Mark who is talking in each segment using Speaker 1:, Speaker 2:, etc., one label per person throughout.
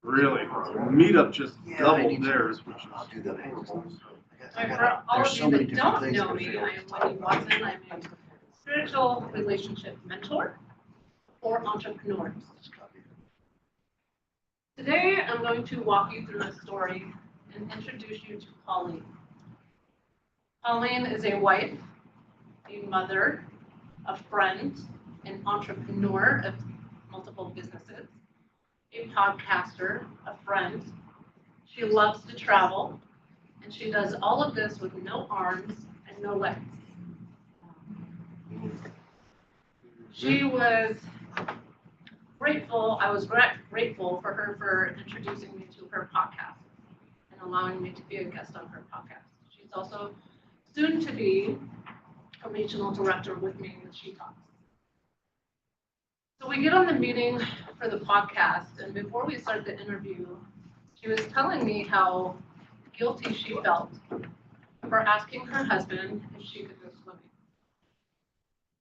Speaker 1: Really, the meetup just doubled theirs, which
Speaker 2: I'll
Speaker 1: is.
Speaker 2: do that.
Speaker 3: For all
Speaker 2: There's
Speaker 3: of
Speaker 2: so
Speaker 3: you
Speaker 2: many
Speaker 3: that
Speaker 2: different
Speaker 3: don't
Speaker 2: things
Speaker 3: know
Speaker 2: to
Speaker 3: me,
Speaker 2: figure
Speaker 3: I am Wendy Watson. I'm a spiritual relationship mentor for entrepreneurs. Today, I'm going to walk you through a story and introduce you to Pauline. Pauline is a wife, a mother, a friend, an entrepreneur of multiple businesses, a podcaster, a friend. She loves to travel, and she does all of this with no arms and no legs. She was grateful, I was grateful for her for introducing me to her podcast and allowing me to be a guest on her podcast. She's also soon to be a regional director with me in the She Talks. So we get on the meeting for the podcast, and before we start the interview, she was telling me how guilty she felt for asking her husband if she could go swimming.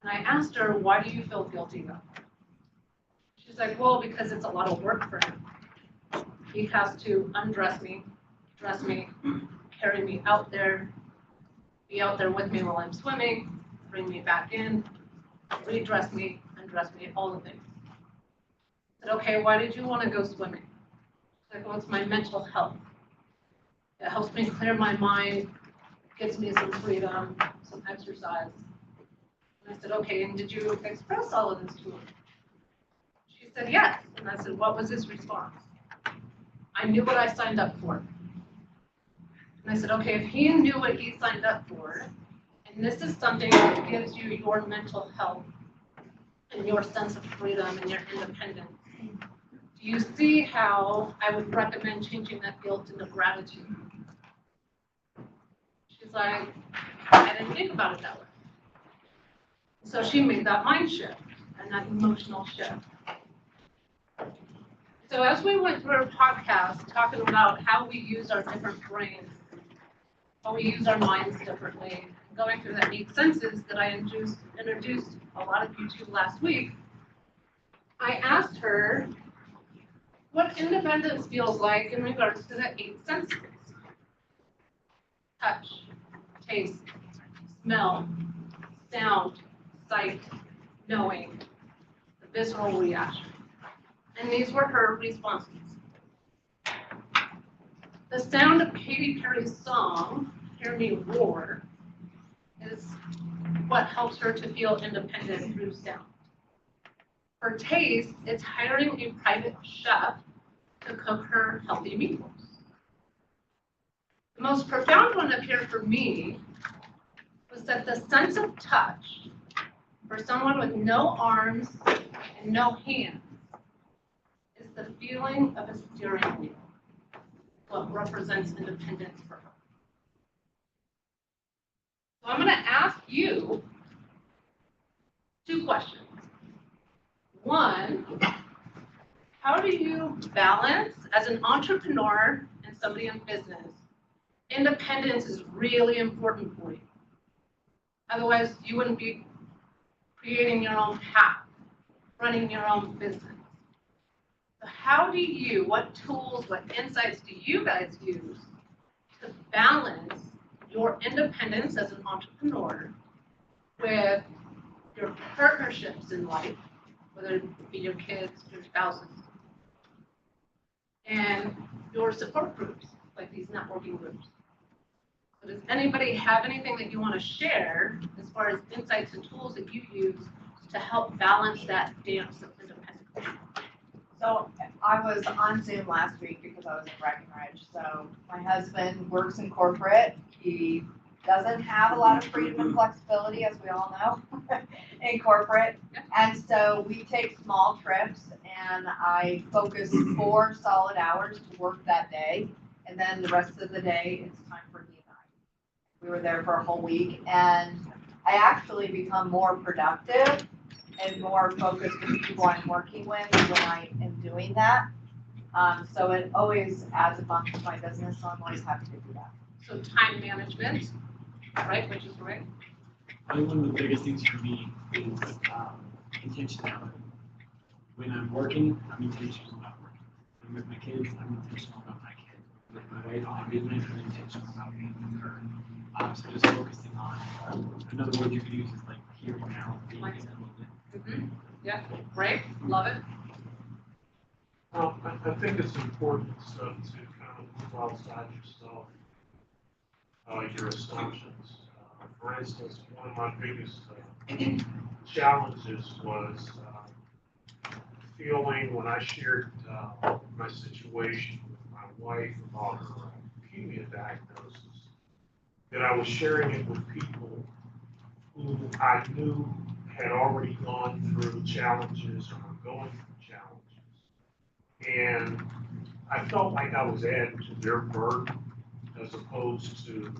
Speaker 3: And I asked her, why do you feel guilty about that? She's like, well, because it's a lot of work for him. He has to undress me, dress me, carry me out there, be out there with me while I'm swimming, bring me back in, redress me, undress me, all the things. I said, okay, why did you want to go swimming? She's like, well, it's my mental health. It helps me clear my mind, gives me some freedom, some exercise. And I said, okay, and did you express all of this to him? She said, yes. And I said, what was his response? I knew what I signed up for. And I said, okay, if he knew what he signed up for, and this is something that gives you your mental health and your sense of freedom and your independence, do you see how I would recommend changing that guilt into gratitude? She's like, I didn't think about it that way. So she made that mind shift and that emotional shift. So as we went through our podcast talking about how we use our different brains, how we use our minds differently, going through that 8 senses that I introduced a lot of you to last week, I asked her what independence feels like in regards to the 8 senses. Touch, taste, smell, sound, sight, knowing, the visceral reaction. And these were her responses. The sound of Katy Perry's song, Hear Me Roar, is what helps her to feel independent through sound. For taste, it's hiring a private chef to cook her healthy meals. The most profound one up here for me was that the sense of touch for someone with no arms and no hands is the feeling of a steering wheel, what represents independence for her. So I'm going to ask you 2 questions. One, how do you balance as an entrepreneur and somebody in business? Independence is really important for you. Otherwise, you wouldn't be creating your own path, running your own business. So how do you, what tools, what insights do you guys use to balance your independence as an entrepreneur with your partnerships in life, whether it be your kids, your spouses, and your support groups, like these networking groups? So does anybody have anything that you want to share as far as insights and tools that you use to help balance that dance of independence?
Speaker 4: So I was on Zoom last week because I was in Breckenridge. So my husband works in corporate. He doesn't have a lot of freedom and flexibility, as we all know, in corporate. And so we take small trips, and I focus 4 solid hours to work that day. And then the rest of the day, it's time for he and I. We were there for a whole week, and I actually become more productive and more focused with the people I'm working with when I am doing that. So it always adds a bump to my business, so I'm always happy to do that.
Speaker 3: So time management, right, which is great.
Speaker 5: I think one of the biggest things for me is intentionality. When I'm working, I'm intentional about working. with my kids, I'm intentional about my kid. With my wife, obviously, I'm intentional about being with her. So just focusing on, another word you could use is like here and now, being in the moment.
Speaker 3: Yeah, great, love it.
Speaker 2: I think it's important stuff to kind of move outside yourself, your assumptions. For instance, one of my biggest challenges was feeling when I shared my situation with my wife about her leukemia diagnosis, that I was sharing it with people who I knew had already gone through challenges or were going through challenges. And I felt like I was adding to their burden as opposed to,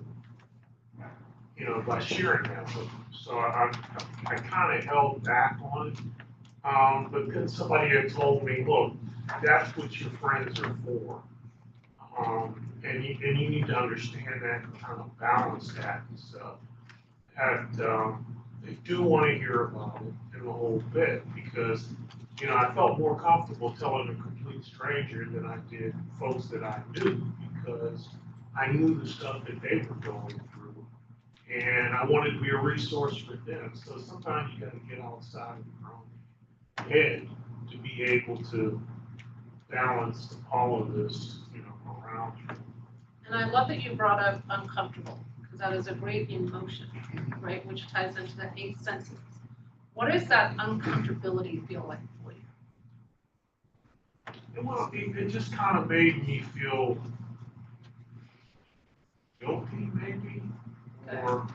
Speaker 2: by sharing that with them. So I kind of held back on it. But then somebody had told me, look, that's what your friends are for. And you need to understand that and kind of balance that and stuff. And they do want to hear about it in the whole bit because, I felt more comfortable telling a complete stranger than I did folks that I knew because I knew the stuff that they were going through. And I wanted to be a resource for them. So sometimes you got to get outside of your own head to be able to balance all of this, around you.
Speaker 3: And I love that you brought up uncomfortable, because that is a great emotion, right, which ties into the 8 senses. What does that uncomfortability feel like for you?
Speaker 2: Well, it just kind of made me feel guilty, maybe, or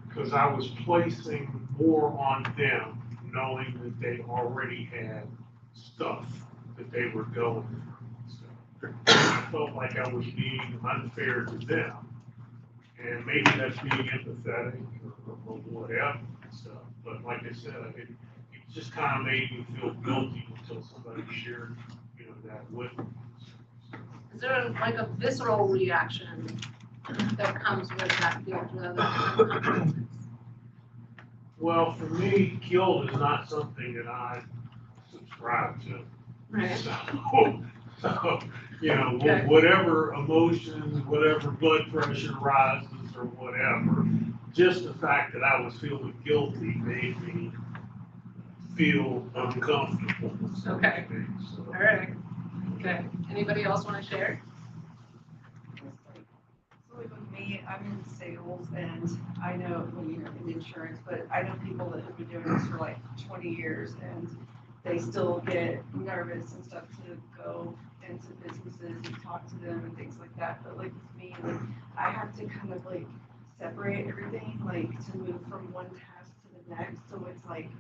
Speaker 2: because I was placing more on them, knowing that they already had stuff that they were going through. So I felt like I was being unfair to them, and maybe that's being empathetic or whatever and stuff. But like I said, it just kind of made me feel guilty until somebody shared, that with me.
Speaker 3: Is there like a visceral reaction that comes with that guilt rather than uncomfortableness?
Speaker 2: Well, for me, guilt is not something that I subscribe to.
Speaker 3: Right.
Speaker 2: So
Speaker 3: Okay.
Speaker 2: whatever emotions, whatever blood pressure rises or whatever, just the fact that I was feeling guilty made me feel uncomfortable.
Speaker 3: Okay.
Speaker 2: So,
Speaker 3: All right. Okay. Anybody else want to share?
Speaker 6: So like with me, I'm in sales and I know, well, in insurance, but I know people that have been doing this for like 20 years and they still get nervous and stuff to go into businesses and talk to them and things like that. But like with me, like I have to kind of like separate everything, like to move from one task to the next. So it's like,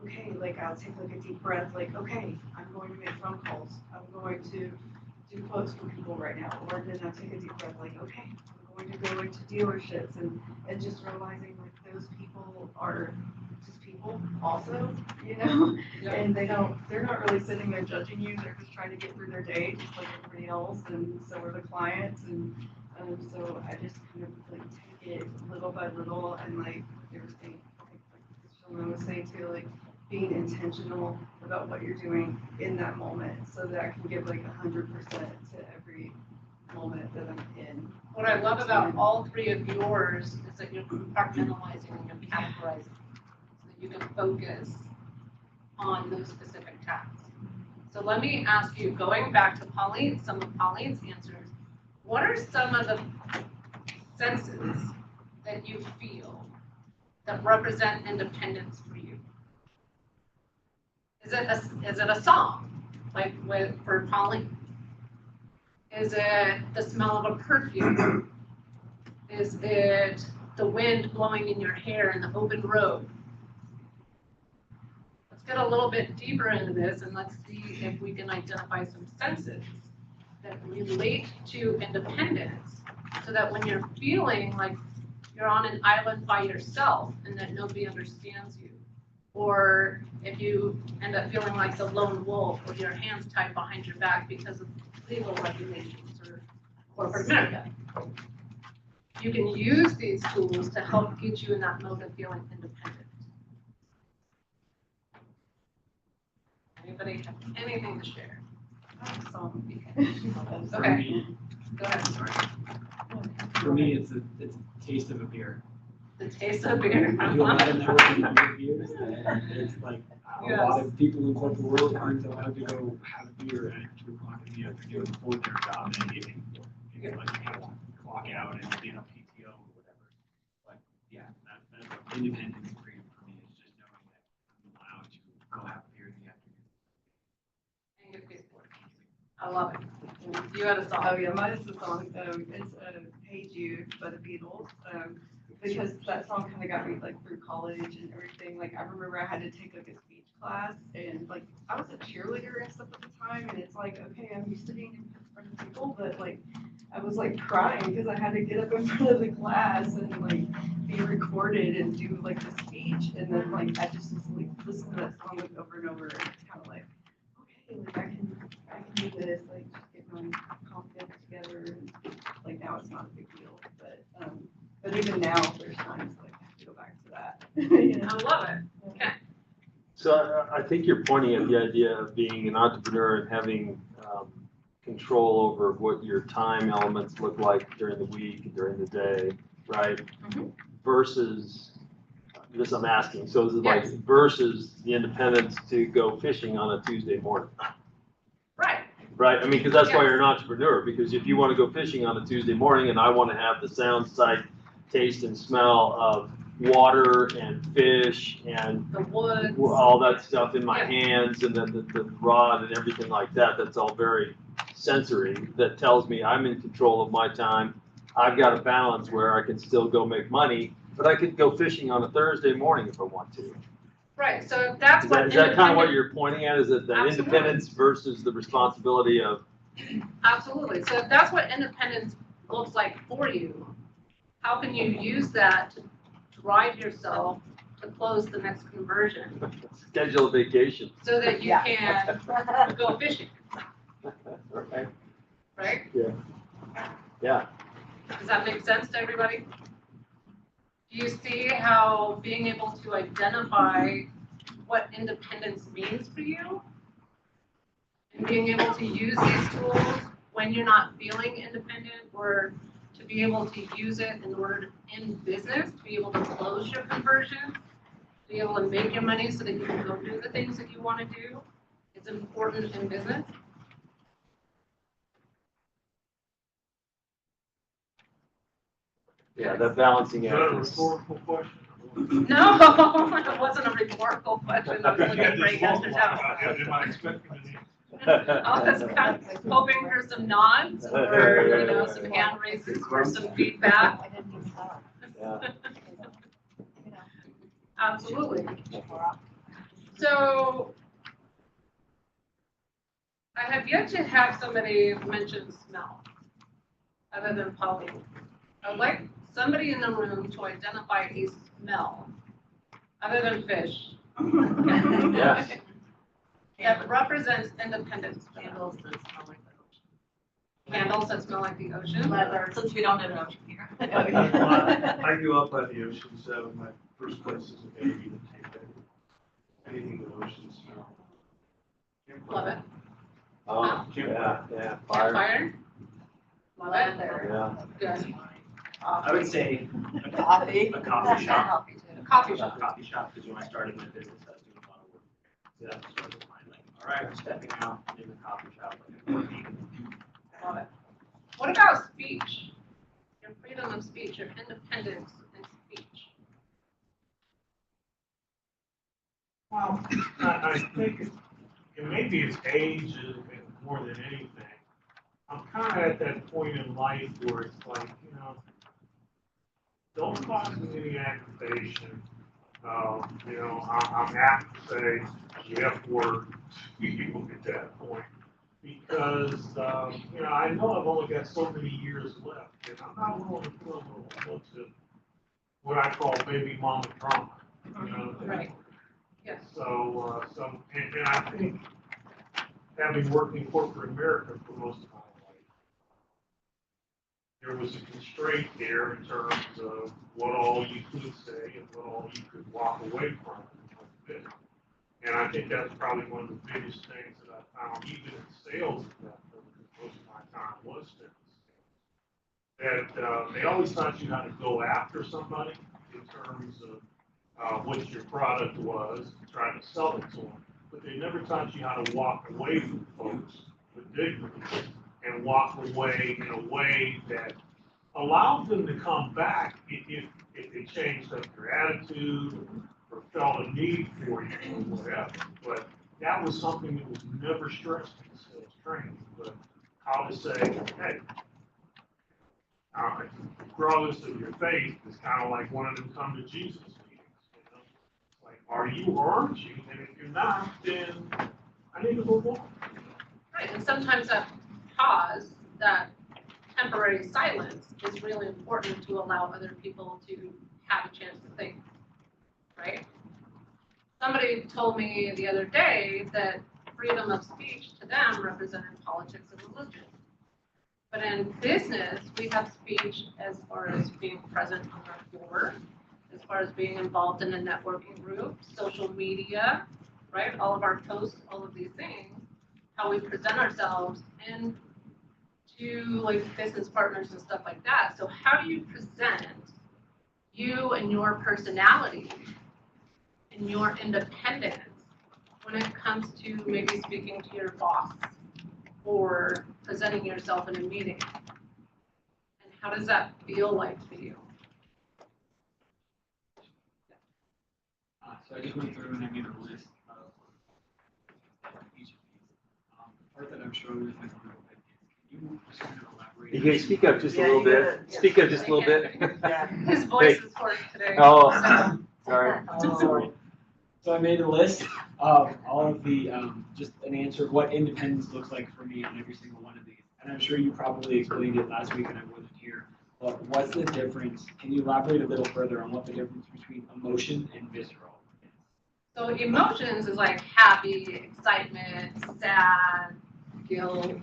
Speaker 6: okay, like I'll take like a deep breath, like, okay, I'm going to make phone calls. I'm going to do quotes for people right now. Or then I'll take a deep breath, like, okay, I'm going to go into dealerships and just realizing like those people are just people also,
Speaker 3: Yeah.
Speaker 6: and they're not really sitting there judging you. They're just trying to get through their day just like everybody else. And so are the clients. And so I just kind of like take it little by little and like they were saying, like someone was saying too, like being intentional about what you're doing in that moment so that I can give like 100% to every moment that I'm in.
Speaker 3: What I love about all 3 of yours is that you're compartmentalizing and you're categorizing so that you can focus on those specific tasks. So let me ask you, going back to Pauline, some of Pauline's answers, what are some of the senses that you feel that represent independence for you? Is it a song, like for Pauline? Is it the smell of a perfume? Is it the wind blowing in your hair in the open road? Let's get a little bit deeper into this and let's see if we can identify some senses that relate to independence so that when you're feeling like you're on an island by yourself and that nobody understands you, or if you end up feeling like the lone wolf with your hands tied behind your back because of legal regulations or corporate America. You can use these tools to help get you in that mode of feeling independent. Anybody have anything to share?
Speaker 6: I have some.
Speaker 5: For
Speaker 3: Okay.
Speaker 5: me,
Speaker 3: Go ahead, sorry.
Speaker 5: it's a taste of a beer.
Speaker 3: The taste of beer.
Speaker 5: I do a lot of networking over beers, and it's like a lot of people in corporate world aren't allowed to go have a beer at 2 o'clock in the afternoon before their job ending. It's like you gotta clock out and be on PTO or whatever. But yeah, that's independence and freedom for me is just knowing that I'm allowed to go have a beer in the afternoon.
Speaker 3: And get paid for it. I love it. You had a
Speaker 6: Oh,
Speaker 3: song.
Speaker 6: yeah, mine is the song, it's Hey Jude by the Beatles, because that song kind of got me like through college and everything. Like, I remember I had to take like a speech class, and like, I was a cheerleader and stuff at the time, and it's like, okay, I'm used to being in front of people, but like, I was like crying because I had to get up in front of the class and like be recorded and do like the speech, and then like, I just was like, listen to that song like over and over, and it's kind of like, okay, like, I can do this, like, just get my confidence together, and like, now it's not a big deal, but even now, there's times like I have to go back to that. You know?
Speaker 3: I love it. Okay.
Speaker 7: So I think you're pointing at the idea of being an entrepreneur and having control over what your time elements look like during the week and during the day, right?
Speaker 3: Mhm.
Speaker 7: Versus, this I'm asking, so is it like
Speaker 3: Yes.
Speaker 7: versus the independence to go fishing on a Tuesday morning?
Speaker 3: Right.
Speaker 7: Right, I mean, because that's why
Speaker 3: Yes.
Speaker 7: you're an entrepreneur, because if you want to go fishing on a Tuesday morning and I want to have the sound, sight, taste and smell of water and fish and
Speaker 3: The woods.
Speaker 7: all that stuff in my
Speaker 3: Yeah.
Speaker 7: hands and then the rod and everything like that, that's all very sensory, that tells me I'm in control of my time. I've got a balance where I can still go make money, but I could go fishing on a Thursday morning if I want to.
Speaker 3: Right, so if that's
Speaker 7: Is
Speaker 3: what
Speaker 7: that kind of what
Speaker 3: independent-
Speaker 7: you're pointing at, is that the
Speaker 3: Absolutely.
Speaker 7: independence versus the responsibility of?
Speaker 3: Absolutely. So if that's what independence looks like for you, how can you use that to drive yourself to close the next conversion
Speaker 7: Schedule a vacation.
Speaker 3: so that you
Speaker 4: Yeah.
Speaker 3: can go fishing,
Speaker 7: Right.
Speaker 3: right?
Speaker 7: Yeah.
Speaker 3: Does that make sense to everybody? Do you see how being able to identify what independence means for you and being able to use these tools when you're not feeling independent, or to be able to use it in order to, in business, to be able to close your conversion, to be able to make your money so that you can go do the things that you want to do? It's important in business.
Speaker 7: Yeah, that balancing
Speaker 2: Is that a
Speaker 7: act is.
Speaker 2: rhetorical question?
Speaker 3: No, it wasn't a rhetorical question. I was looking for you guys to tell.
Speaker 2: Am I expecting an answer?
Speaker 3: I was kind of hoping for some nods or, you know, some hand raises or some feedback.
Speaker 4: I didn't think so.
Speaker 7: Yeah.
Speaker 4: You know.
Speaker 3: Absolutely. So I have yet to have somebody mention smell other than Pauline. I would like somebody in the room to identify a smell other than fish.
Speaker 7: Yes.
Speaker 3: That represents independence.
Speaker 8: Candles that smell like the ocean.
Speaker 3: Candles that smell like the ocean.
Speaker 8: Leather, since we don't have an ocean here.
Speaker 1: I grew up by the ocean, so my first place as a baby to take anything with ocean smell.
Speaker 3: Love it.
Speaker 7: Oh, yeah, fire.
Speaker 3: Fire. Love it.
Speaker 4: Leather.
Speaker 7: Yeah.
Speaker 3: Good.
Speaker 9: I would say
Speaker 4: Coffee.
Speaker 9: a coffee shop.
Speaker 4: Coffee too.
Speaker 3: Coffee
Speaker 9: A
Speaker 3: shop.
Speaker 9: coffee shop, because when I started my business, I was doing a lot of work. So that was sort of like, all right, I'm stepping out in the coffee shop, like, working.
Speaker 3: Love it. What about speech? Your freedom of speech, your independence in speech.
Speaker 2: Well, I think maybe it's age more than anything. I'm kind of at that point in life where it's like, you know, don't cause me any aggravation. You know, I'm apt to say the F word to people at that point. Because, you know, I know I've only got so many years left, and I'm not willing to put a little to what I call baby mama drama. You know?
Speaker 3: Right. Yes.
Speaker 2: So, and I think, having worked in corporate America for most of my life, there was a constraint there in terms of what all you could say and what all you could walk away from. And I think that's probably one of the biggest things that I found, even in sales, that because most of my time was spent in sales, that they always taught you how to go after somebody in terms of what your product was, trying to sell it to them. But they never taught you how to walk away from folks with dignity and walk away in a way that allowed them to come back if they changed up their attitude or felt a need for you or whatever. But that was something that was never stressed in sales training, but how to say, hey, regardless of your faith, it's kind of like one of them come to Jesus meetings. You know? Like, are you or aren't you? And if you're not, then I need to move on.
Speaker 3: Right, and sometimes that pause, that temporary silence is really important to allow other people to have a chance to think, right? Somebody told me the other day that freedom of speech to them represented politics and religion. But in business, we have speech as far as being present on our board, as far as being involved in a networking group, social media, right? All of our posts, all of these things, how we present ourselves, and to like business partners and stuff like that. So how do you present you and your personality and your independence when it comes to maybe speaking to your boss or presenting yourself in a meeting? And how does that feel like to you?
Speaker 5: So I just went through and I made a list of each of these. The part that I'm struggling with a little bit is, can you just kind of elaborate?
Speaker 7: You can speak up just a
Speaker 10: Yeah,
Speaker 7: little
Speaker 10: you
Speaker 7: bit.
Speaker 10: gotta- yeah.
Speaker 7: Speak up just a little bit.
Speaker 10: Yeah.
Speaker 3: His voice is hoarse today.
Speaker 7: Oh, sorry.
Speaker 5: Sorry. So I made a list of all of the, just an answer of what independence looks like for me on every single one of these. And I'm sure you probably explained it last week and I wasn't here. But what's the difference? Can you elaborate a little further on what the difference between emotion and visceral is?
Speaker 3: So emotions is like happy, excitement, sad, guilt,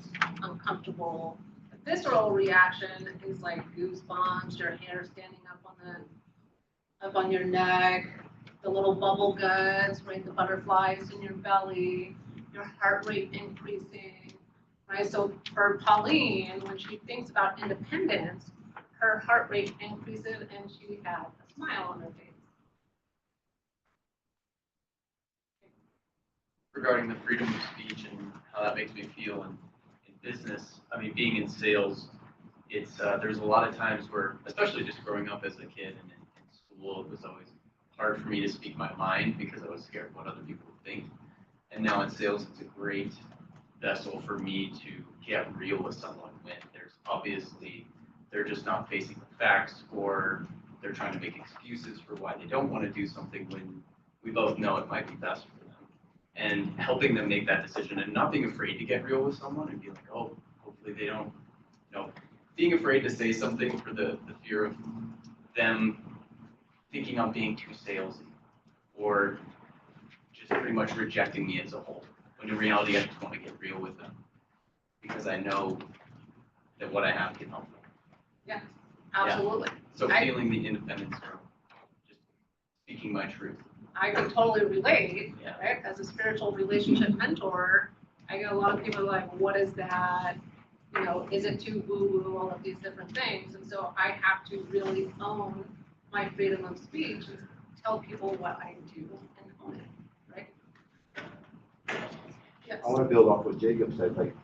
Speaker 3: uncomfortable. A visceral reaction is like goosebumps, your hair standing up on your neck, the little bubble guts, right, the butterflies in your belly, your heart rate increasing, right? So for Pauline, when she thinks about independence, her heart rate increases and she has a smile on her face.
Speaker 9: Regarding the freedom of speech and how that makes me feel in business, I mean, being in sales, it's there's a lot of times where, especially just growing up as a kid and in school, it was always hard for me to speak my mind because I was scared of what other people would think. And now in sales, it's a great vessel for me to get real with someone when there's obviously, they're just not facing the facts or they're trying to make excuses for why they don't want to do something when we both know it might be best for them. And helping them make that decision and not being afraid to get real with someone and be like, oh, hopefully they don't, being afraid to say something for the fear of them thinking I'm being too salesy or just pretty much rejecting me as a whole. When in reality, I just want to get real with them because I know that what I have can help them.
Speaker 3: Yeah, absolutely.
Speaker 9: So feeling the independence from just speaking my truth.
Speaker 3: I can totally relate,
Speaker 9: Yeah.
Speaker 3: right? As a spiritual relationship mentor, I get a lot of people like, what is that? Is it too woo-woo, all of these different things. And so I have to really own my freedom of speech and tell people what I do and own it, right? Yes.
Speaker 11: I want to build off what Jacob said. Like,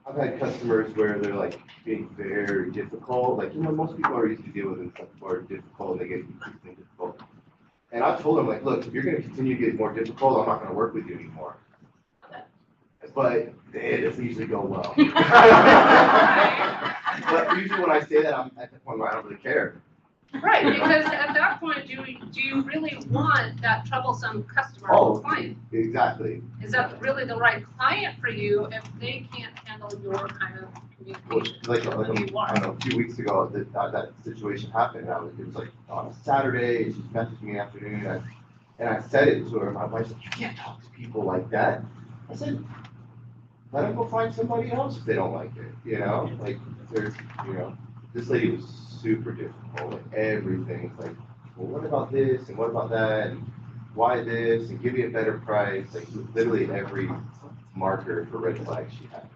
Speaker 11: I've had customers where they're like being very difficult. Like, most people are used to deal with and stuff are difficult. They get increasingly difficult. And I've told them, like, look, if you're going to continue to get more difficult, I'm not going to work with you anymore. But it doesn't usually go well. But usually when I say that, I'm at the point where I don't really care.
Speaker 3: Right, because at that point, do you really want that troublesome customer or client?
Speaker 11: Exactly.
Speaker 3: Is that really the right client for you if they can't handle your kind of communication?
Speaker 11: Like
Speaker 3: who you are?
Speaker 11: I don't know, a few weeks ago, that situation happened. It was like on a Saturday, she messaged me in the afternoon, and I said it to her. My wife said, you can't talk to people like that. I said, let them go find somebody else if they don't like it, Like, there's, this lady was super difficult, like everything. It's like, well, what about this and what about that? And why this, and give me a better price, like literally every marker for red flag she had.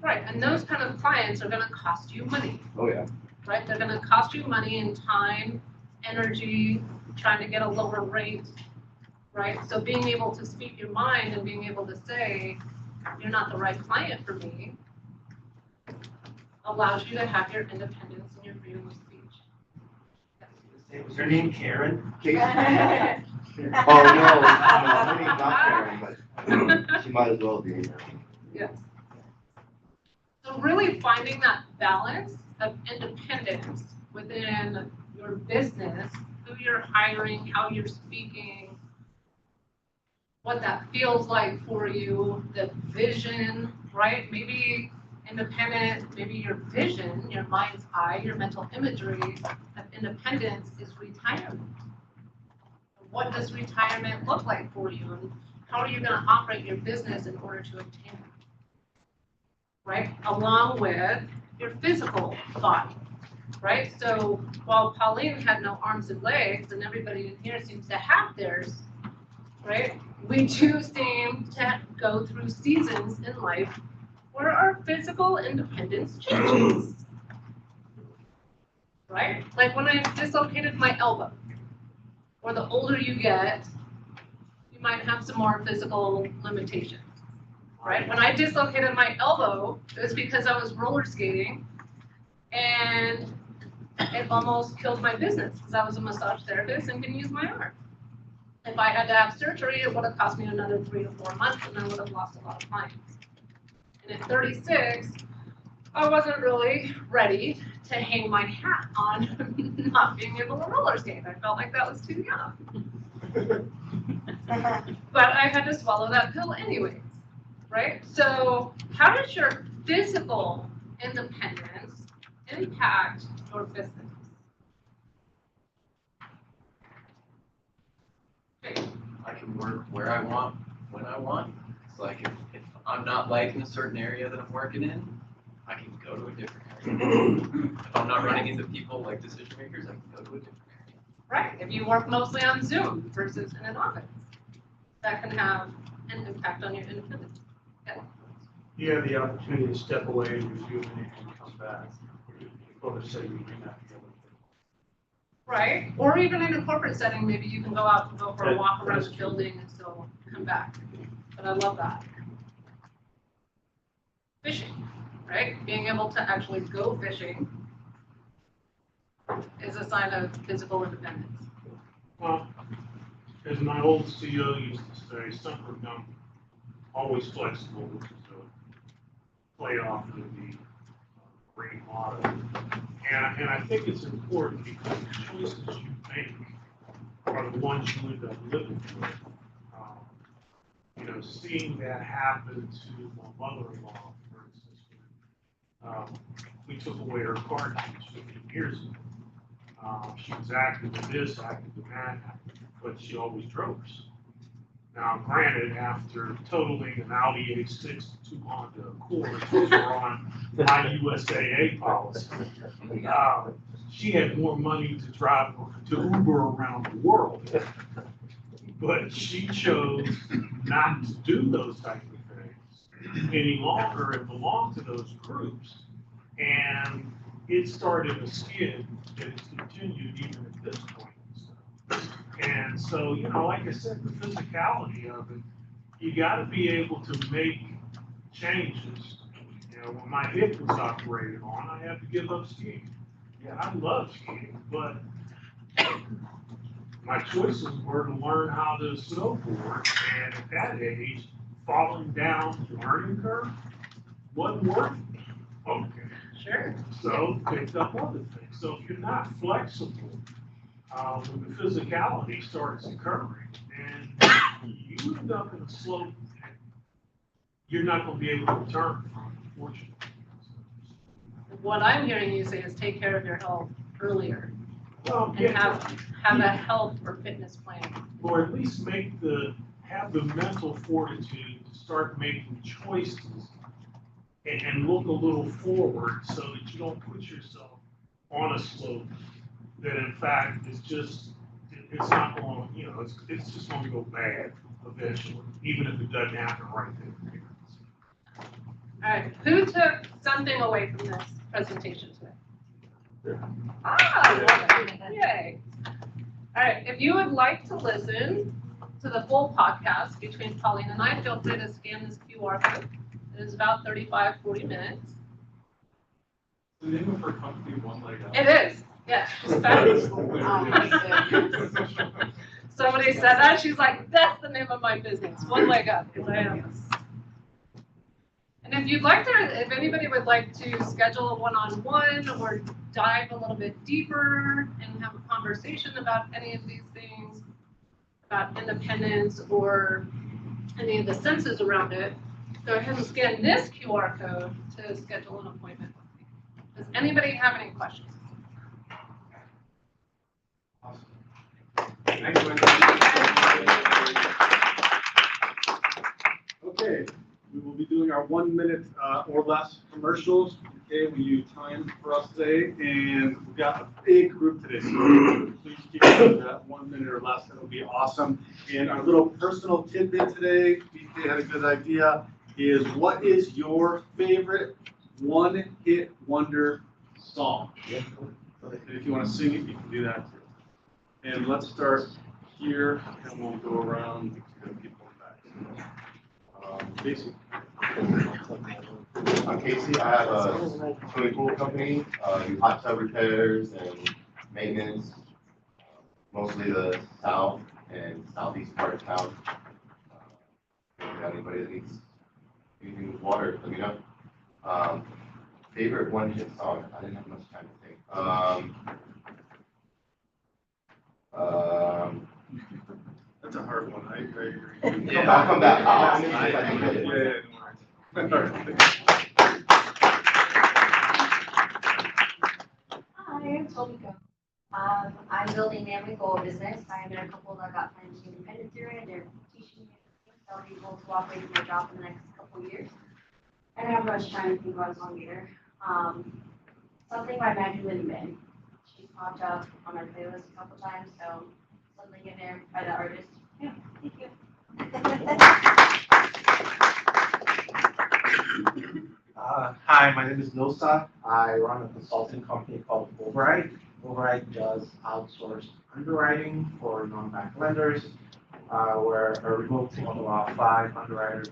Speaker 3: Right, and those kind of clients are gonna cost you money,
Speaker 11: Oh, yeah.
Speaker 3: right? They're gonna cost you money and time, energy, trying to get a lower rate, right? So being able to speak your mind and being able to say, you're not the right client for me, allows you to have your independence and your freedom of speech.
Speaker 1: Was her name Karen?
Speaker 11: Casey? Oh, no, her name's not Karen, but she might as well be.
Speaker 3: Yes. So really finding that balance of independence within your business, who you're hiring, how you're speaking, what that feels like for you, the vision, right? Maybe independent, maybe your vision, your mind's eye, your mental imagery of independence is retirement. What does retirement look like for you? And how are you going to operate your business in order to obtain it? Right? Along with your physical body, right? So while Pauline had no arms and legs, and everybody in here seems to have theirs, right? We do seem to go through seasons in life where our physical independence changes, right? Like when I dislocated my elbow, or the older you get, you might have some more physical limitations. Right? When I dislocated my elbow, it was because I was roller skating and it almost killed my business because I was a massage therapist and couldn't use my arm. If I had to have surgery, it would have cost me another 3 to 4 months and I would have lost a lot of clients. And at 36, I wasn't really ready to hang my hat on not being able to roller skate. I felt like that was too young. But I had to swallow that pill anyways. Right? So how does your physical independence impact your business? Okay.
Speaker 9: I can work where I want, when I want. It's like if I'm not liking a certain area that I'm working in, I can go to a different area. If I'm not running into people like decision makers, I can go to a different area.
Speaker 3: Right. If you work mostly on Zoom versus in an office, that can have an impact on your independence. Yeah.
Speaker 1: You have the opportunity to step away and resume and come back. Before they say you may not be able to.
Speaker 3: Right. Or even in a corporate setting, maybe you can go out and go for a
Speaker 1: That-
Speaker 3: walk around
Speaker 1: that's
Speaker 3: the
Speaker 1: true.
Speaker 3: building and still come back. But I love that. Fishing, right? Being able to actually go fishing is a sign of physical independence.
Speaker 2: Well, as my old CEO used to say, summer dump, always flexible, which is a play off of the green motto. And I think it's important because the choices you make are the ones you end up living with. You know, seeing that happen to my mother-in-law, for instance, when we took away her car keys 15 years ago. She was active in this, active in that, but she always drove us. Now, granted, after totaling an Audi A6 to 2 Honda Accords, which were on my USAA policy, she had more money to drive to Uber around the world. But she chose not to do those type of things any longer and belong to those groups. And it started a skid that has continued even at this point. And so, you know, like I said, the physicality of it, you got to be able to make changes. You know, when my hip was operated on, I had to give up skiing. Yeah, I love skiing, but my choices were to learn how to snowboard, and at that age, falling down the learning curve wasn't working. Okay.
Speaker 3: Sure.
Speaker 2: So picked up other things. So if you're not flexible, when the physicality starts occurring, and you end up in a slope you're not going to be able to return from, unfortunately.
Speaker 3: What I'm hearing you say is take care of your health earlier
Speaker 2: Well,
Speaker 3: and have a health or fitness plan.
Speaker 2: or at least have the mental fortitude to start making choices and look a little forward so that you don't put yourself on a slope that in fact is just, it's not going, it's just going to go bad eventually, even if it doesn't happen right then.
Speaker 3: All right, who took something away from this presentation today? Ah, love it. Yay. All right, if you would like to listen to the full podcast between Pauline and I, feel free to scan this QR code. It is about 35, 40 minutes.
Speaker 1: The name of her company, One Leg Up.
Speaker 3: It is, yeah, she's fabulous. Somebody said that, she's like, that's the name of my business, One Leg Up. And I am. And if you'd like to, if anybody would like to schedule a one-on-one or dive a little bit deeper and have a conversation about any of these things, about independence or any of the senses around it, go ahead and scan this QR code to schedule an appointment with me. Does anybody have any questions?
Speaker 1: Thanks, Wendy.
Speaker 10: Okay, we will be doing our 1 minute or less commercials. Okay, we use time for us today, and we've got a big group today, so please keep it to that 1 minute or less. That'll be awesome. And our little personal tidbit today, BK had a good idea, is what is your favorite one-hit wonder song? And if you want to sing it, you can do that too. And let's start here, and we'll go around to people back. Casey.
Speaker 11: I'm Casey. I have a swimming pool company, do hot tub repairs and maintenance, mostly the south and southeast part of town. If you have anybody that needs anything with water, let me know. Favorite one-hit song? I didn't have much time to think.
Speaker 10: That's a hard one. I agree.
Speaker 11: I'll come back. I'll see if
Speaker 10: Yeah,
Speaker 11: I can get it.
Speaker 12: Hi, I'm Tobiko. I'm building a Amigo business. I met a couple that got financially independent through it. They're teaching me so I'll be able to walk away from my job in the next couple of years. I don't have much time to think about a song either. Something by Maggie Lindman. She's popped up on my playlist a couple times, so something in there by the artist. Yeah, thank you.
Speaker 13: Hi, my name is Nosa. I run a consulting company called Override. Override does outsourced underwriting for non-bank lenders. We're a remote team of about 5 underwriters